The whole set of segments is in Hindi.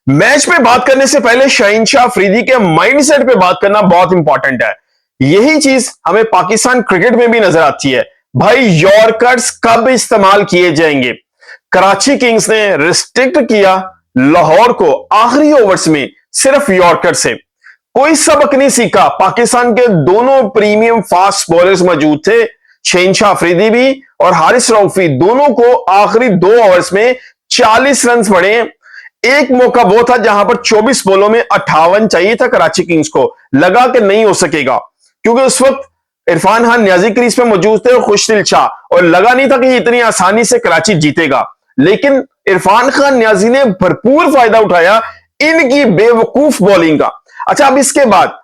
मैच पे बात करने से पहले शहीनशाह अफरीदी के माइंडसेट पे बात करना बहुत इंपॉर्टेंट है। यही चीज हमें पाकिस्तान क्रिकेट में भी नजर आती है। भाई यॉर्कर्स कब इस्तेमाल किए जाएंगे? कराची किंग्स ने रिस्ट्रिक्ट किया लाहौर को आखिरी ओवर्स में सिर्फ यॉर्कर से। कोई सबक नहीं सीखा। पाकिस्तान के दोनों प्रीमियम फास्ट बॉलर्स मौजूद थे, शहीनशाह अफरीदी भी और हारिस रऊफी। दोनों को आखिरी 2 ओवर्स में 40 रन पड़े। एक मौका वो था जहां पर 24 बॉलों में 58 चाहिए था कराची किंग्स को। लगा कि नहीं हो सकेगा क्योंकि उस वक्त इरफान खान न्याजी क्रीज पे मौजूद थे और खुशदिल शाह, और लगा नहीं था कि इतनी आसानी से कराची जीतेगा। लेकिन इरफान खान न्याजी ने भरपूर फायदा उठाया इनकी बेवकूफ बॉलिंग का। अच्छा, अब इसके बाद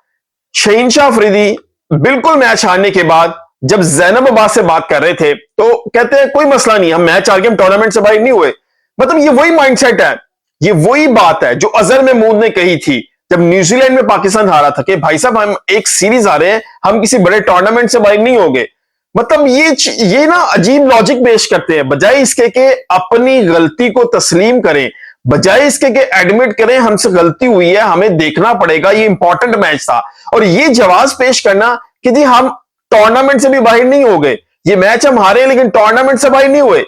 शहीनशाह अफरीदी बिल्कुल मैच हारने के बाद जब जैनब अब्बास से बात कर रहे थे तो कहते हैं कोई मसला नहीं, हम मैच हार के हम टूर्नामेंट से बाहर नहीं हुए। मतलब ये वही माइंडसेट है, ये वही बात है जो अजहर महमूद ने कही थी जब न्यूजीलैंड में पाकिस्तान हारा था कि भाई साहब हम एक सीरीज आ रहे हैं, हम किसी बड़े टूर्नामेंट से बाहर नहीं होंगे। मतलब ये ना अजीब लॉजिक पेश करते हैं। बजाय इसके कि अपनी गलती को तस्लीम करें, बजाय इसके कि एडमिट करें हमसे गलती हुई है, हमें देखना पड़ेगा, ये इंपॉर्टेंट मैच था, और ये जवाब पेश करना कि जी हम टूर्नामेंट से भी बाहर नहीं हो गए, ये मैच हम हारे लेकिन टूर्नामेंट से बाहर नहीं हुए।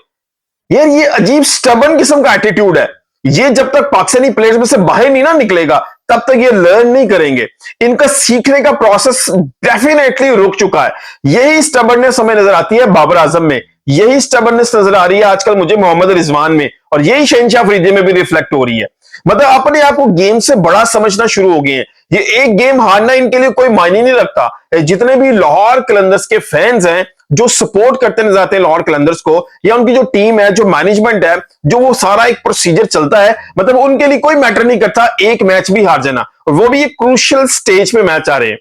यार ये अजीब स्टबर्न किस्म का एटीट्यूड है। ये जब तक पाकिस्तानी प्लेयर्स में से बाहर नहीं ना निकलेगा तब तक ये लर्न नहीं करेंगे। इनका सीखने का प्रोसेस डेफिनेटली रुक चुका है। यही स्टबर्ननेस हमें नजर आती है बाबर आजम में, यही स्टबर्ननेस नजर आ रही है आजकल मुझे मोहम्मद रिजवान में, और यही शहनशाह अफरीदी में भी रिफ्लेक्ट हो रही है। मतलब अपने आप को गेम से बड़ा समझना शुरू हो गए हैं। ये एक गेम हारना इनके लिए कोई मायने नहीं रखता। जितने भी लाहौर कलंदर्स के फैंस हैं जो सपोर्ट करते नजर आते हैं लाहौर कलंदर्स को, या उनकी जो टीम है, जो मैनेजमेंट है, जो वो सारा एक प्रोसीजर चलता है, मतलब उनके लिए कोई मैटर नहीं करता एक मैच भी हार जाना, और वो भी एक क्रूशियल स्टेज में मैच आ रहे हैं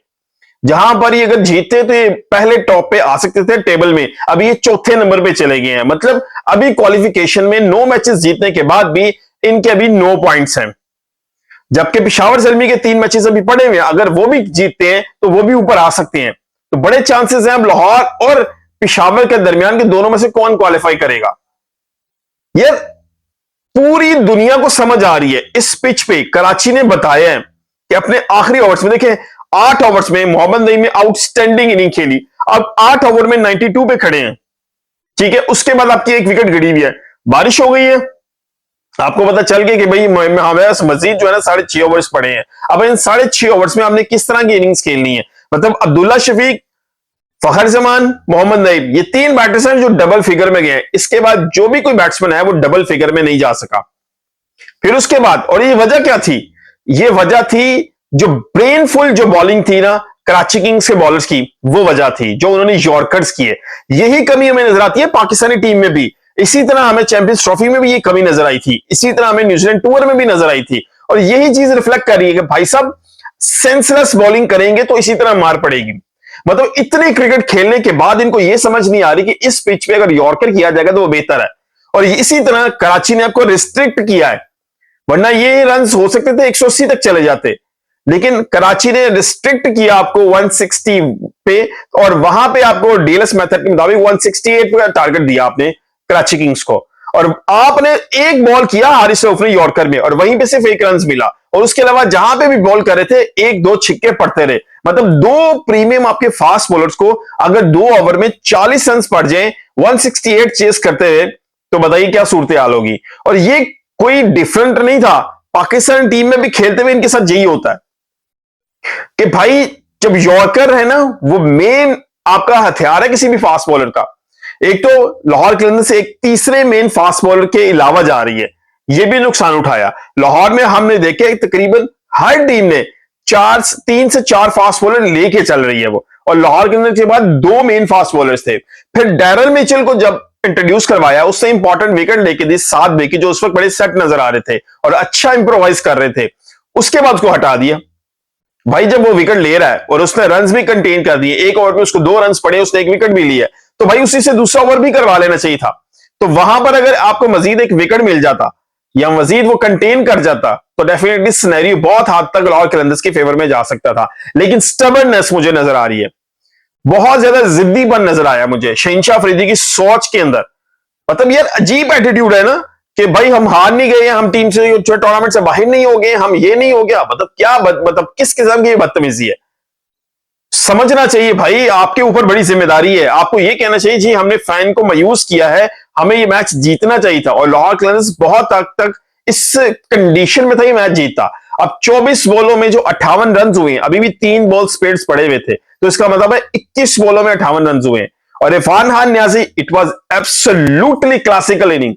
जहां पर ये अगर जीतते तो ये पहले टॉप पे आ सकते थे टेबल में। अभी ये चौथे नंबर पे चले गए हैं। मतलब अभी क्वालिफिकेशन में 9 मैचेस जीतने के बाद भी इनके अभी 9 पॉइंट्स हैं, जबकि पिशावर जलमी के 3 मैचेस अभी पड़े हुए हैं। अगर वो भी जीतते हैं तो वो भी ऊपर आ सकते हैं। तो बड़े चांसेस हैं अब लाहौर और पिशावर के दरमियान के दोनों में से कौन क्वालिफाई करेगा। ये पूरी दुनिया को समझ आ रही है। इस पिच पे कराची ने बताया है कि अपने आखिरी ओवर्स में देखें, 8 ओवर्स में मोहम्मद नईम ने आउटस्टैंडिंग इनिंग खेली। अब 8 ओवर में 92 पे खड़े हैं, ठीक है। उसके बाद आपकी एक विकेट गिरी हुई है, बारिश हो गई है, आपको पता चल गया कि भाई हमें मजीद जो है ना 6.5 ओवर्स पड़े हैं। अब इन 6.5 ओवर्स में आपने किस तरह की इनिंग्स खेलनी है। मतलब अब्दुल्ला शफीक, फखर जमान, मोहम्मद नईम, ये 3 बैटर्स हैं जो डबल फिगर में गए। इसके बाद जो भी कोई बैट्समैन है वो डबल फिगर में नहीं जा सका। फिर उसके बाद, और ये वजह क्या थी? ये वजह थी जो ब्रेनफुल जो बॉलिंग थी ना कराची किंग्स के बॉलर्स की, वो वजह थी जो उन्होंने यॉर्कर्स किए। यही कमी हमें नजर आती है पाकिस्तानी टीम में भी। इसी तरह हमें चैंपियंस ट्रॉफी में भी ये कमी नजर आई थी, इसी तरह हमें न्यूजीलैंड टूर में भी नजर आई थी। और यही चीज रिफ्लेक्ट कर रही है कि भाई साहब सेंसलेस बॉलिंग करेंगे तो इसी तरह मार पड़ेगी। मतलब इतने क्रिकेट खेलने के बाद इनको यह समझ नहीं आ रही कि इस पिच पे अगर यॉर्कर किया जाएगा तो वो बेहतर है। और इसी तरह कराची ने आपको रिस्ट्रिक्ट किया है, वरना ये रन हो सकते थे 180 तक चले जाते, लेकिन कराची ने रिस्ट्रिक्ट किया आपको 160 पे, और वहां पे आपको डीएलएस मेथड के मुताबिक 168 पे टारगेट दिया आपने कराची किंग्स को। और आपने एक बॉल किया हारिस रऊफ ने यॉर्कर में, और वहीं पे सिर्फ 1 रन मिला, और उसके अलावा जहां पे भी बॉल कर रहे थे 1-2 छिक्के पड़ते रहे। मतलब 2 प्रीमियम आपके फास्ट बॉलर्स को अगर 2 ओवर में 40 रन पड़ जाए 168 चेस करते हुए, तो बताइए क्या सूरत हाल होगी। और ये कोई डिफरेंट नहीं था, पाकिस्तान टीम में भी खेलते हुए इनके साथ यही होता है कि भाई जब यॉर्कर है ना वो मेन आपका हथियार है किसी भी फास्ट बॉलर का। एक तो लाहौर कलंदर्स से एक तीसरे मेन फास्ट बॉलर के अलावा जा रही है, ये भी नुकसान उठाया। लाहौर में हमने देखे तकरीबन हर टीम ने 3 से 4 फास्ट बॉलर लेके चल रही है वो, और लाहौर कलंदर्स के बाद 2 मेन फास्ट बॉलर्स थे। फिर डैरल मिचेल को जब इंट्रोड्यूस करवाया, उससे इंपॉर्टेंट विकेट लेके दी 7 विकेट, जो उस वक्त बड़े सेट नजर आ रहे थे और अच्छा इंप्रोवाइज कर रहे थे। उसके बाद उसको हटा दिया। भाई जब वो विकेट ले रहा है और उसने रन्स भी कंटेन कर दिए, एक ओवर में उसको 2 रन्स पड़े, उसने 1 विकेट भी लिया, तो भाई उसी से दूसरा ओवर भी करवा लेना चाहिए था। तो वहां पर अगर आपको मजीद 1 विकेट मिल जाता या मजीद वो कंटेन कर जाता तो डेफिनेटली सिनेरियो बहुत हद तक लाहौर कलंदर्स के फेवर में जा सकता था। लेकिन स्टबर्ननेस मुझे नजर आ रही है, बहुत ज्यादा जिद्दीपन नजर आया मुझे शहनशाह अफरीदी की सोच के अंदर। मतलब यार अजीब एटीट्यूड है ना कि भाई हम हार नहीं गए, हम टीम से जो टूर्नामेंट से बाहर नहीं हो गए, हम ये नहीं हो गया। मतलब क्या मतलब किस किस्म की बदतमीजी है? समझना चाहिए भाई, आपके ऊपर बड़ी जिम्मेदारी है। आपको ये कहना चाहिए जी हमने फैन को मायूस किया है, हमें ये मैच जीतना चाहिए था। और लाहौर क्लाइंस बहुत हद तक इस कंडीशन में था ये मैच जीता। अब 24 बॉलों में जो 58 रन हुए, अभी भी 3 बॉल स्पेड्स पड़े हुए थे, तो इसका मतलब है 21 बॉलों में 58 रन हुए। और Irfan Khan Niazi, it was absolutely classical inning.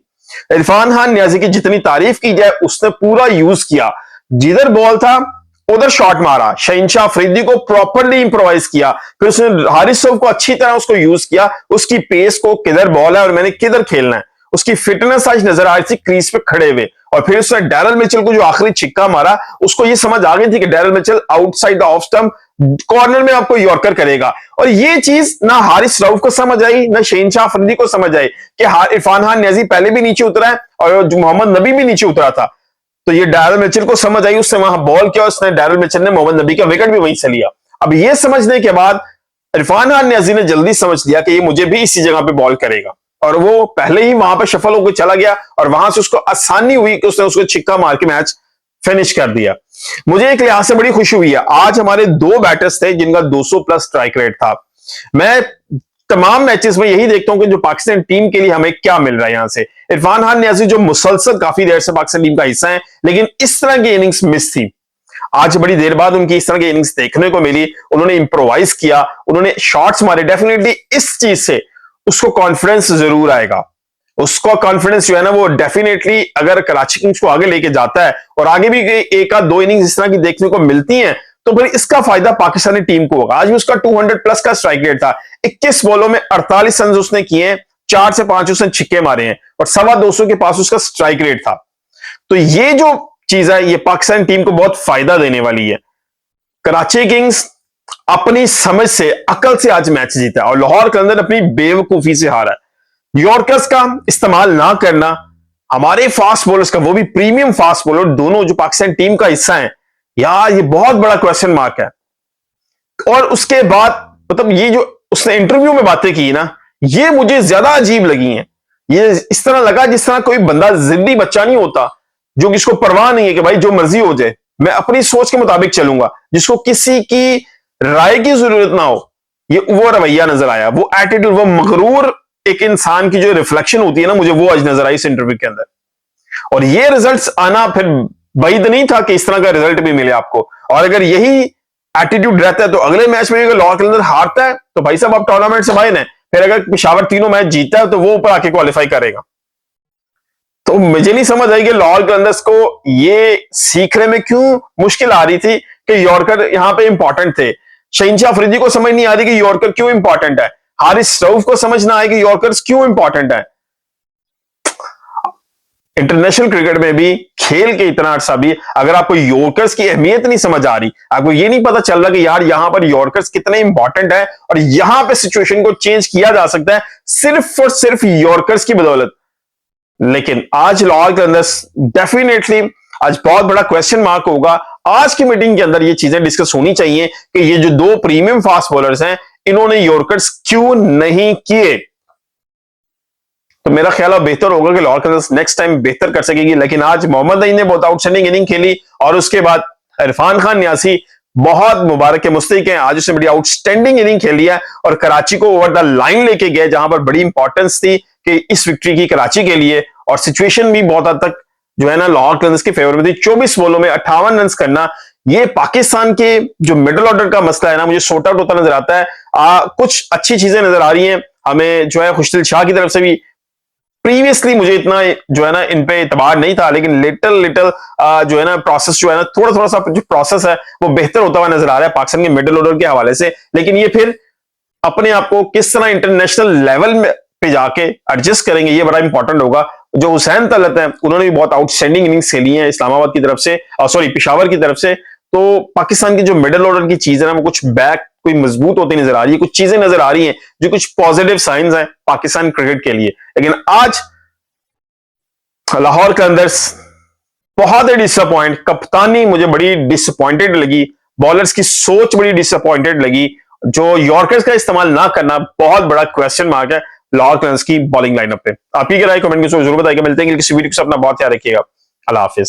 Irfan Khan Niazi की जितनी तारीफ की जाए उसने पूरा यूज किया। जिधर बॉल था उधर शॉट मारा, शहीनशाह अफरीदी को प्रॉपरली इंप्रोवाइज किया, फिर उसने हारिस रऊफ को अच्छी तरह उसको यूज किया, उसकी पेस को, किधर बॉल है और मैंने किधर खेलना है, उसकी फिटनेस आज नजर आ रही थी क्रीज पे खड़े हुए। और फिर उसने डैरल मिचेल को जो आखिरी छिक्का मारा, उसको ये समझ आ गई थी कि Daryl Mitchell outside the off stump corner में आपको यॉर्कर करेगा। और ये चीज ना हारिस रऊफ को समझ आई, ना शहीनशाह अफरीदी को समझ आई कि इरफान खान न्याजी पहले भी नीचे उतरा है और मोहम्मद नबी भी नीचे उतरा था। तो ये डैरल मिचेल को समझ आई, उसने वहां बॉल किया, उसने डैरल मिचेल ने मोहम्मद नबी का विकेट भी वहीं से लिया। अब ये समझने के बाद इरफान खान न्याजी ने जल्दी समझ लिया कि ये मुझे भी इसी जगह पे बॉल करेगा, और वो पहले ही वहां पे शफल होकर चला गया और वहां से उसको आसानी हुई कि उसने उसको छिक्का मार के मैच फिनिश कर दिया। मुझे एक लिहाज से बड़ी खुशी हुई है, आज हमारे 2 बैटर्स थे जिनका 200 प्लस स्ट्राइक रेट था। मैं तमाम मैचेस में यही देखता हूं कि जो पाकिस्तान टीम के लिए हमें क्या मिल रहा है यहां से। इरफान खान न्याजी जो मुसलसल काफी देर से पाकिस्तान टीम का हिस्सा है, लेकिन इस तरह की इनिंग्स मिस थी। आज बड़ी देर बाद उनकी इस तरह की इनिंग्स देखने को मिली, उन्होंने इंप्रोवाइज किया, उन्होंने शॉट्स मारे। डेफिनेटली इस चीज से उसको कॉन्फिडेंस जरूर आएगा, उसका कॉन्फिडेंस जो है ना वो डेफिनेटली अगर कराची किंग्स को आगे लेके जाता है और आगे भी एक आध 2 इनिंग्स इस तरह की देखने को मिलती हैं, तो फिर इसका फायदा पाकिस्तानी टीम को होगा। आज भी उसका 200 प्लस का स्ट्राइक रेट था, 21 बॉलों में 48 रन उसने किए, 4 से 5 उसने छिक्के मारे हैं और 225 के पास उसका स्ट्राइक रेट था। तो ये जो चीज है ये पाकिस्तान टीम को बहुत फायदा देने वाली है। कराची किंग्स अपनी समझ से, अकल से आज मैच जीता और लाहौर के अंदर अपनी बेवकूफी से हारा है। यॉर्कर्स का इस्तेमाल ना करना, हमारे फास्ट बॉलर्स का, वो भी प्रीमियम फास्ट बॉलर दोनों जो पाकिस्तान टीम का हिस्सा है, यार ये बहुत बड़ा क्वेश्चन मार्क है। और उसके बाद मतलब ये जो उसने इंटरव्यू में बातें की ना, ये मुझे ज्यादा अजीब लगी हैं। ये इस तरह लगा जिस तरह कोई बंदा जिद्दी बच्चा नहीं होता जो किसको परवाह नहीं है कि भाई जो मर्जी हो जाए, मैं अपनी सोच के मुताबिक चलूंगा, जिसको किसी की राय की जरूरत ना हो। ये वो रवैया नजर आया, वो एटीट्यूड, वो मगरूर एक इंसान की जो रिफ्लेक्शन होती है ना, मुझे वो आज नजर आई इस इंटरव्यू के अंदर। और ये रिजल्ट्स आना फिर बैद नहीं था कि इस तरह का रिजल्ट भी मिले आपको। और अगर यही एटीट्यूड रहता है तो अगले मैच में अगर लाहौर के अंदर हारता है तो भाई साहब आप टूर्नामेंट से बाहर हैं। फिर अगर पेशावर तीनों मैच जीतता है तो वो ऊपर आके क्वालिफाई करेगा। तो मुझे नहीं समझ आई कि लाहौर कलंदर्स को ये सीखने में क्यों मुश्किल आ रही थी कि यॉर्कर यहां पे इंपॉर्टेंट थे। शहीनशाह अफरीदी को समझ नहीं आ रही कि यॉर्कर क्यों इंपॉर्टेंट है, हारिस रऊफ को समझ ना आए कि यॉर्कर्स क्यों इंपॉर्टेंट है। इंटरनेशनल क्रिकेट में भी खेल के इतना अरसा भी अगर आपको यॉर्कर्स की अहमियत नहीं समझ आ रही, आपको ये नहीं पता चल रहा कि यार यहां पर यॉर्कर्स कितने इंपॉर्टेंट है और यहां पे सिचुएशन को चेंज किया जा सकता है सिर्फ और सिर्फ यॉर्कर्स की बदौलत। लेकिन आज लाहौर के अंदर डेफिनेटली आज बहुत बड़ा क्वेश्चन मार्क होगा। आज की मीटिंग के अंदर ये चीजें डिस्कस होनी चाहिए कि ये जो 2 प्रीमियम फास्ट बॉलर्स हैं इन्होंने यॉर्कर्स क्यों नहीं किए। तो मेरा ख्याल है बेहतर होगा कि लाहौर के अंदर नेक्स्ट टाइम बेहतर कर सकेगी। लेकिन आज मोहम्मद नईम ने बहुत आउटस्टैंडिंग इनिंग खेली और उसके बाद इरफान खान न्यासी बहुत मुबारक के मुस्तहिक हैं। आज उसने बड़ी आउटस्टैंडिंग इनिंग खेली है और कराची को ओवर द लाइन लेके गए, जहां पर बड़ी इंपॉर्टेंस थी कि इस विक्ट्री की कराची के लिए। और सिचुएशन भी बहुत हद तक जो है ना लाहौर कलंदर्स के फेवर में थी। 24 बॉलों में 58 रन करना, ये पाकिस्तान के जो मिडिल ऑर्डर का मसला है ना, मुझे सॉर्ट आउट होता नजर आता है। कुछ अच्छी चीजें नजर आ रही हैं हमें, जो है खुशदिल शाह की तरफ से भी। प्रीवियसली मुझे इतना जो है ना इन पे इतबार नहीं था, लेकिन लिटिल जो है ना प्रोसेस जो है ना थोड़ा सा जो प्रोसेस है वो बेहतर होता हुआ नजर आ रहा है पाकिस्तान के मिडिल ऑर्डर के हवाले से। लेकिन ये फिर अपने आप को किस तरह इंटरनेशनल लेवल में पे जाके एडजस्ट करेंगे, ये बड़ा इंपॉर्टेंट होगा। जो हुसैन तलत है उन्होंने भी बहुत आउटस्टैंडिंग इनिंग्स खेली है इस्लामाबाद की तरफ से, सॉरी पेशावर की तरफ से। तो पाकिस्तान की जो मिडिल ऑर्डर की चीज है ना वो कुछ बैक कोई मजबूत होती नजर आ रही है, कुछ चीजें नजर आ रही हैं जो कुछ पॉजिटिव साइंस हैं पाकिस्तान क्रिकेट के लिए। लेकिन आज लाहौर के अंदर बहुत ही डिसअपॉइंट, कप्तानी मुझे बड़ी डिसअपॉइंटेड लगी, बॉलर्स की सोच बड़ी डिसअपॉइंटेड लगी। जो यॉर्कर्स का इस्तेमाल ना करना बहुत बड़ा क्वेश्चन मार्क है। लॉर्ड की बॉलिंग लाइनअप पे। आपकी क्या राय कमेंट में जरूर बताइएगा। मिलते हैं किसी वीडियो के साथ, अपना बहुत ख्याल रखिएगा। अल्लाह हाफिज।